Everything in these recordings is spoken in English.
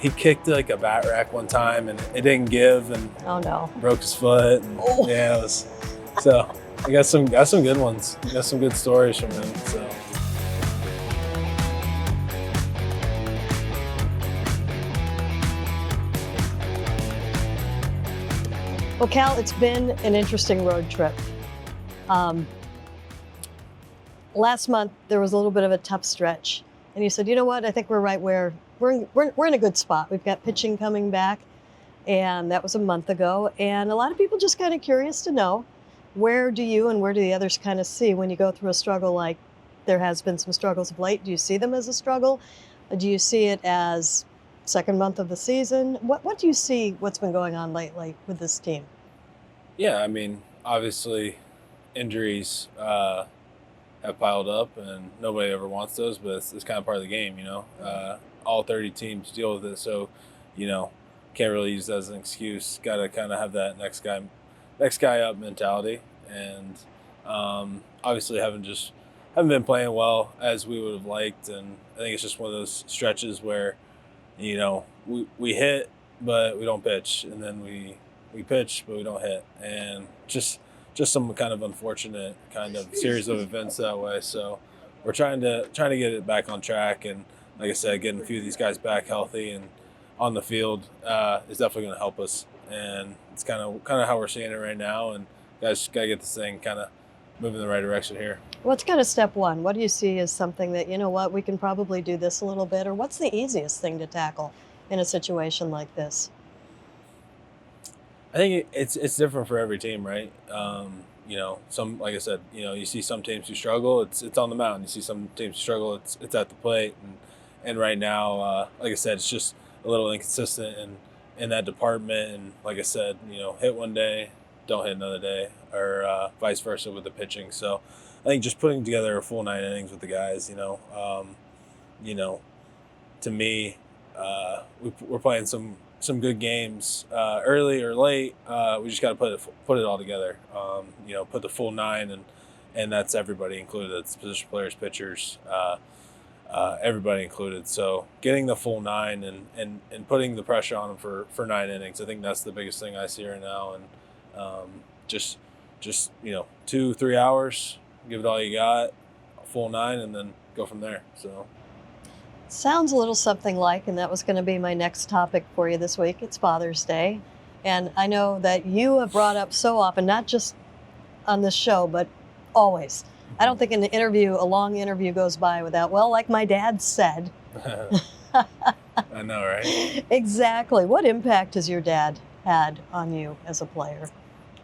He kicked like a bat rack one time and it didn't give and Oh no. broke his foot. And, yeah, it was. So I got some good ones. Got some good stories from him. So. Well, Cal, it's been an interesting road trip. Last month there was a little bit of a tough stretch, and you said, "You know what? I think we're right where we're in a good spot. We've got pitching coming back." And that was a month ago. And a lot of people just kind of curious to know, where do you and where do the others kind of see when you go through a struggle like there has been some struggles of late? Do you see them as a struggle? Do you see it as second month of the season? What do you see what's been going on lately with this team? Yeah, I mean, obviously injuries have piled up and nobody ever wants those, but it's kind of part of the game, you know. All 30 teams deal with it, so, you know, can't really use that as an excuse. Got to kind of have that next guy up mentality, and obviously haven't been playing well as we would have liked, and I think it's just one of those stretches where, you know, we hit but we don't pitch, and then we pitch but we don't hit, and just some kind of unfortunate kind of series of events that way. So we're trying to get it back on track, and like I said, getting a few of these guys back healthy and on the field is definitely going to help us, and it's kind of how we're seeing it right now. And guys got to get this thing kind of moving in the right direction here. What's kind of step one? What do you see as something that, you know what, we can probably do this a little bit, or what's the easiest thing to tackle in a situation like this? I think it's different for every team, right? You know, some, like I said, you know, you see some teams who struggle, it's on the mound. You see some teams who struggle, it's at the plate, and right now, like I said, it's just a little inconsistent in that department. And like I said, you know, hit one day, don't hit another day, or vice versa with the pitching. So I think just putting together a full 9 innings with the guys, you know, to me, we're playing some good games early or late. We just got to put it all together. You know, put the full 9, and that's everybody included. It's position players, pitchers, everybody included. So getting the full 9 and putting the pressure on them for 9 innings, I think that's the biggest thing I see right now. And just you know, 2-3 hours, give it all you got, full 9, and then go from there. So. Sounds a little something like, and that was going to be my next topic for you this week. It's Father's Day. And I know that you have brought up so often, not just on this show, but always. I don't think a long interview goes by without, well, like my dad said. I know, right? Exactly. What impact has your dad had on you as a player?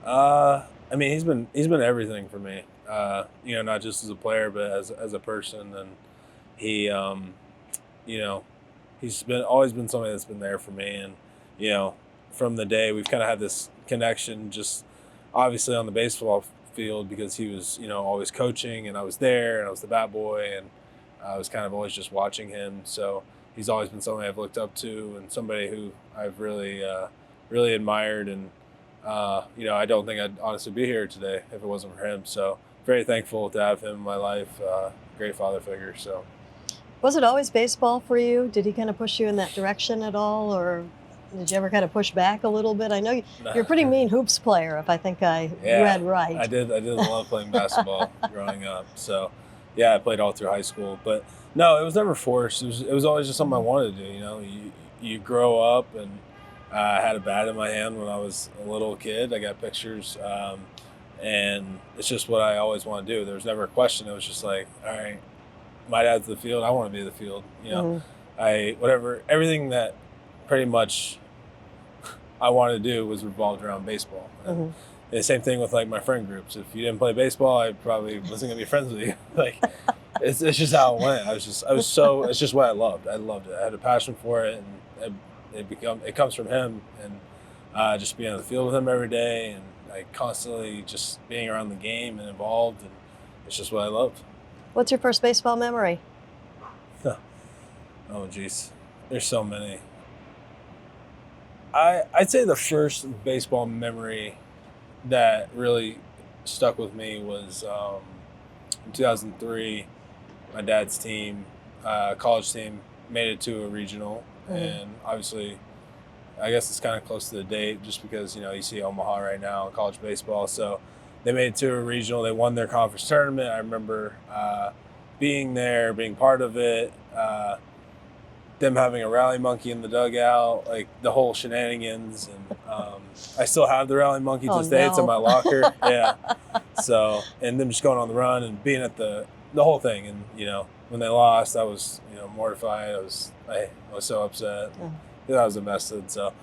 I mean, he's been everything for me. You know, not just as a player, but as a person. And he, you know, he's always been somebody that's been there for me. And, you know, from the day we've kind of had this connection, just obviously on the baseball field, because he was, you know, always coaching, and I was there, and I was the bat boy, and I was kind of always just watching him. So he's always been somebody I've looked up to, and somebody who I've really admired. And, you know, I don't think I'd honestly be here today if it wasn't for him. So very thankful to have him in my life. Great father figure. So. Was it always baseball for you? Did he kind of push you in that direction at all, or did you ever kind of push back a little bit? I know you're a pretty mean hoops player, if I think I read right. I did love playing basketball growing up. So, yeah, I played all through high school. But, no, it was never forced. It was always just something I wanted to do, you know. You grow up, and I had a bat in my hand when I was a little kid. I got pictures, and it's just what I always want to do. There was never a question. It was just like, all right, my dad's the field, I want to be the field. You know, everything that pretty much I wanted to do was revolved around baseball. And the same thing with like my friend groups. If you didn't play baseball, I probably wasn't gonna be friends with you. Like, it's just how it went. It's just what I loved. I loved it. I had a passion for it, and it comes from him, and just being on the field with him every day, and like constantly just being around the game and involved, and it's just what I loved. What's your first baseball memory? Oh, geez. There's so many. I'd say the first baseball memory that really stuck with me was in 2003. My dad's team, college team, made it to a regional, and obviously, I guess it's kind of close to the date just because, you see Omaha right now in college baseball. So they made it to a regional. They won their conference tournament. I remember being there, being part of it, them having a rally monkey in the dugout, like the whole shenanigans. And I still have the rally monkey to this day. It's in my locker. Yeah. So, and them just going on the run and being at the whole thing. And, when they lost, I was, mortified. I was so upset. That was invested. So,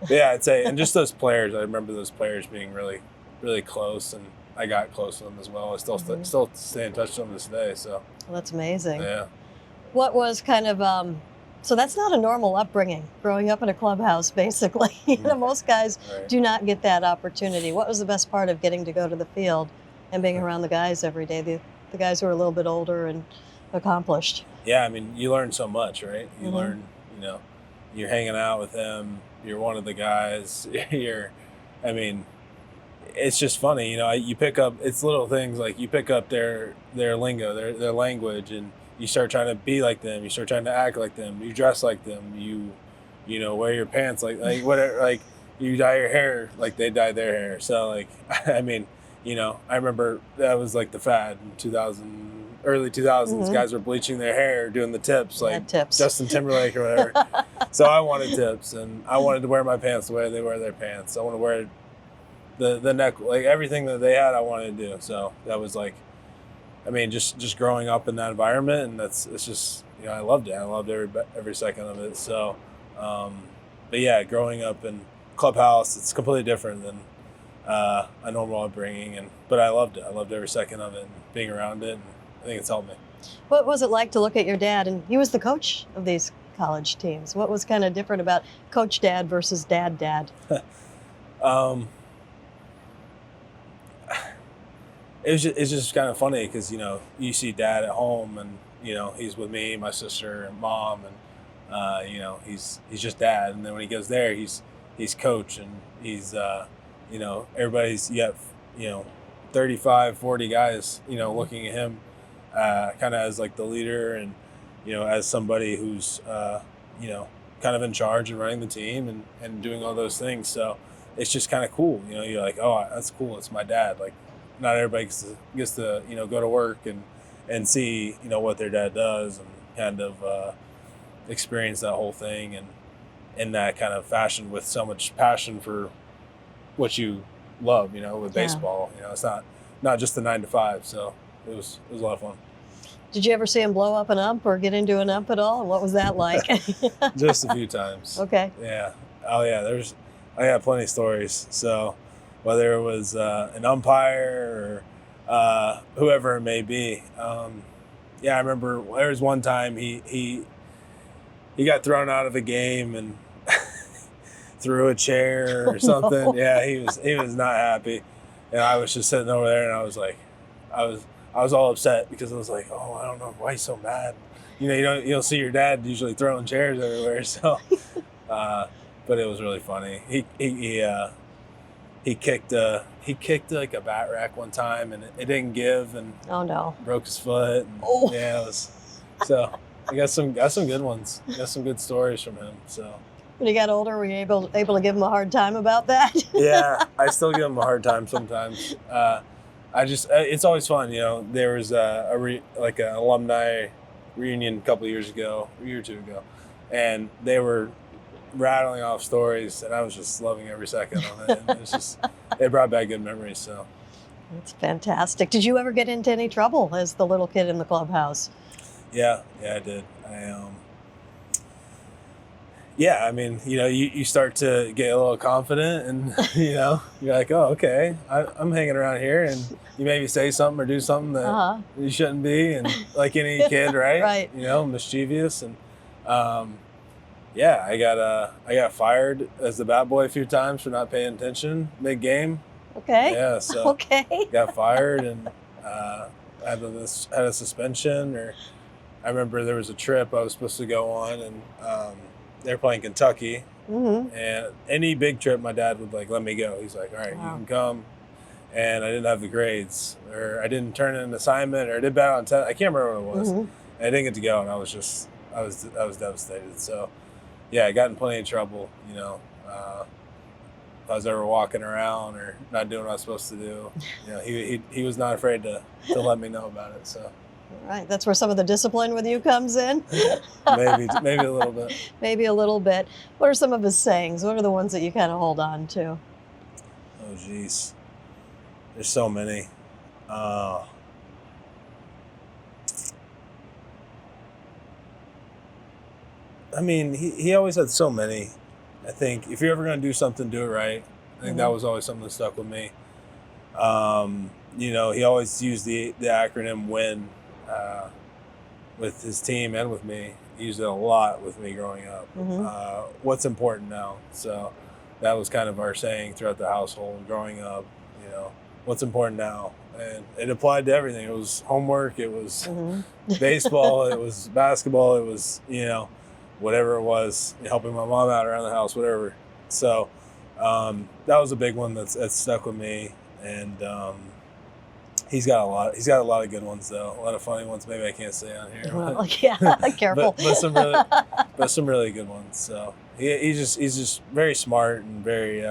yeah, I'd say, and just those players, I remember those players being really, really close, and I got close to them as well. I still stay in touch with them this day. So, well, that's amazing. Yeah. What was kind of, so that's not a normal upbringing, growing up in a clubhouse, basically. Most guys do not get that opportunity. What was the best part of getting to go to the field and being around the guys every day, the guys who are a little bit older and accomplished? Yeah, I mean, you learn so much, right? You learn, you're hanging out with them. You're one of the guys. It's just funny, you pick up, it's little things like you pick up their lingo, their language, and you start trying to be like them. You start trying to act like them. You dress like them. You wear your pants like whatever, like you dye your hair like they dye their hair. So I remember that was like the fad in early 2000s. Guys were bleaching their hair, doing the tips, like tips. Justin Timberlake or whatever. So I wanted tips, and I wanted to wear my pants the way they wear their pants. I want to wear the neck, like everything that they had, I wanted to do. So that was just growing up in that environment, and it's just, I loved it. I loved every second of it. So, but yeah, growing up in clubhouse, it's completely different than a normal upbringing, but I loved it. I loved every second of it and being around it, and I think it's helped me. What was it like to look at your dad? And he was the coach of these college teams. What was kind of different about coach dad versus dad? It's just kind of funny because, you see dad at home, and, he's with me, my sister, and mom, and, he's just dad. And then when he goes there, he's coach, and he's, everybody's, 35, 40 guys, looking at him kind of as like the leader, and, as somebody who's, kind of in charge and running the team and doing all those things. So it's just kind of cool. You're like, oh, that's cool. It's my dad. Like, not everybody gets to go to work and see what their dad does, and kind of experience that whole thing, and in that kind of fashion with so much passion for what you love, with baseball. It's not just the 9 to 5. So it was a lot of fun. Did you ever see him blow up an ump or get into an ump at all? And what was that like? Just a few times. Okay. Yeah. Oh yeah. I got plenty of stories. So whether it was an umpire or whoever it may be. I remember there was one time he got thrown out of a game and threw a chair or something. No. Yeah, he was not happy, and I was just sitting over there, and I was all upset because I was like, oh, I don't know why he's so mad. You don't see your dad usually throwing chairs everywhere. So, but it was really funny. He kicked like a bat rack one time, and it didn't give, and oh no, broke his foot. And, yeah, it was. So I got some good ones. Got some good stories from him. So when he got older, were you able to give him a hard time about that? Yeah, I still give him a hard time sometimes. It's always fun. There was an alumni reunion a couple of years ago, a year or two ago, and they were rattling off stories, and I was just loving every second of it. And it brought back good memories. So that's fantastic. Did you ever get into any trouble as the little kid in the clubhouse? Yeah, I did. You start to get a little confident, and you're like, oh, okay, I'm hanging around here, and you maybe say something or do something that you shouldn't be, and like any kid, right? Right. Mischievous, and I got fired as the bat boy a few times for not paying attention mid-game. Okay. Yeah, so okay. Got fired, and had a suspension. Or I remember there was a trip I was supposed to go on, and they were playing Kentucky. Mm-hmm. And any big trip, my dad would let me go. He's like, all right, You can come. And I didn't have the grades, or I didn't turn in an assignment, or I did bad on test. I can't remember what it was. Mm-hmm. And I didn't get to go, and I was devastated. So yeah, I got in plenty of trouble, if I was ever walking around or not doing what I was supposed to do, he was not afraid to let me know about it. So All right, that's where some of the discipline with you comes in. maybe a little bit. Maybe a little bit. What are some of his sayings? What are the ones that you kind of hold on to? Oh, geez. There's so many. I mean, he always had so many. I think if you're ever going to do something, do it right. I think that was always something that stuck with me. He always used the acronym WIN with his team and with me. He used it a lot with me growing up. What's important now? So that was kind of our saying throughout the household growing up. What's important now? And it applied to everything. It was homework. It was baseball. It was basketball. It was, whatever it was, helping my mom out around the house, whatever. So that was a big one that's stuck with me. And he's got a lot of good ones though. A lot of funny ones. Maybe I can't say on here. Well, yeah, careful. but some really good ones. So he's just very smart and very.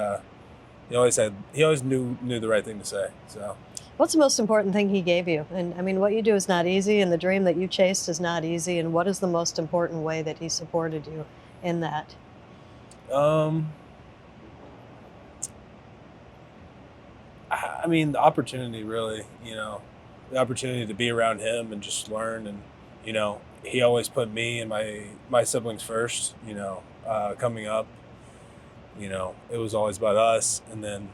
He always knew the right thing to say. So. What's the most important thing he gave you? And I mean, what you do is not easy, and the dream that you chased is not easy. And what is the most important way that he supported you in that? I mean, the opportunity, really, the opportunity to be around him and just learn. And, he always put me and my siblings first, coming up, it was always about us. And then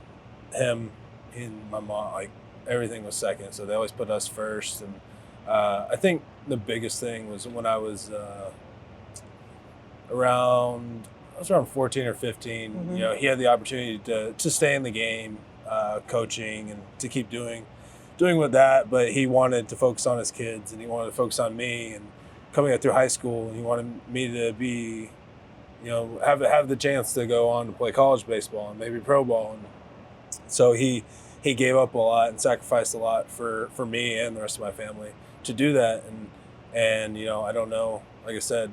him and my mom, like everything was second. So they always put us first. And I think the biggest thing was when I was around 14 or 15, he had the opportunity to stay in the game, coaching and to keep doing with that, but he wanted to focus on his kids and he wanted to focus on me and coming up through high school, and he wanted me to be, have the chance to go on to play college baseball and maybe pro ball. And so he gave up a lot and sacrificed a lot for me and the rest of my family to do that. And I don't know, like I said,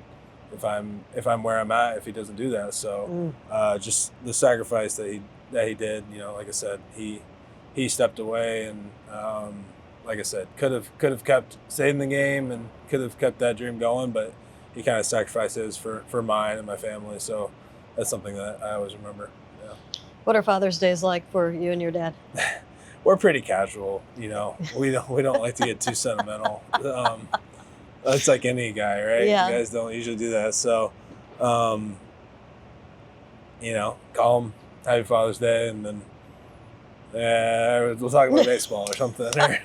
if I'm where I'm at if he doesn't do that. So just the sacrifice that he did, like I said, he stepped away and like I said, could have stayed in the game and could have kept that dream going, but he kind of sacrificed his for mine and my family. So that's something that I always remember. Yeah. What are Father's Days like for you and your dad? We're pretty casual, we don't like to get too sentimental. It's like any guy, right? Yeah. You guys don't usually do that. So, call him, happy Father's Day, and then we'll talk about baseball or something, or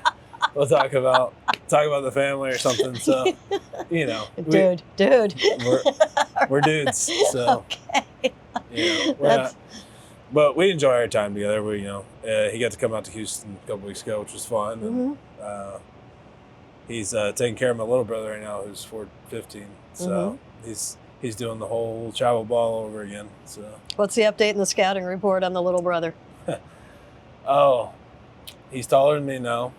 we'll talk about the family or something. So, dude, we're dudes. So, we're not. But we enjoy our time together. We, he got to come out to Houston a couple weeks ago, which was fun. And he's taking care of my little brother right now, who's 15. So he's doing the whole travel ball over again. So what's the update in the scouting report on the little brother? Oh, he's taller than me now.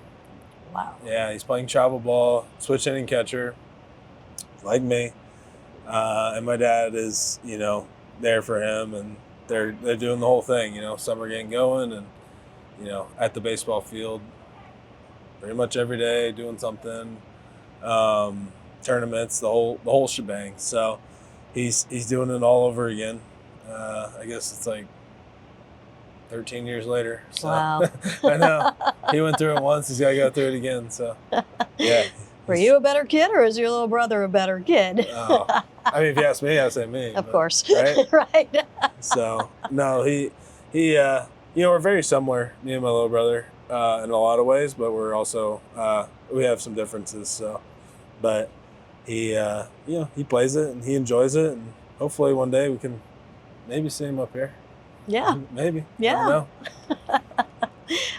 Wow. Yeah, he's playing travel ball, switch hitting catcher, like me. And my dad is, there for him, and they're doing the whole thing, summer getting going, and at the baseball field pretty much every day doing something, tournaments, the whole shebang. So he's doing it all over again. I guess it's like 13 years later. So. Wow. I know. He went through it once, he's got to go through it again. So yeah. Were you a better kid, or is your little brother a better kid? Oh, I mean, if you ask me, I'd say me. Of course. Right? Right. So, no, he we're very similar, me and my little brother, in a lot of ways, but we're also, we have some differences. So, but he plays it and he enjoys it, and hopefully one day we can maybe see him up here. Yeah. Maybe. Yeah.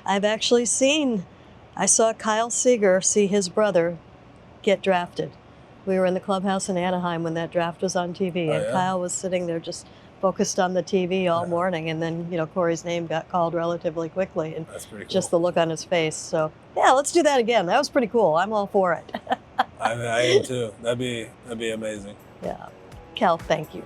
I don't know. I saw Kyle Seager see his brother get drafted. We were in the clubhouse in Anaheim when that draft was on TV, and Kyle was sitting there just focused on the TV all morning, and then Corey's name got called relatively quickly, and that's pretty cool. Just the look on his face. So yeah, let's do that again. That was pretty cool. I'm all for it. I am too. That'd be amazing. Yeah. Cal, thank you.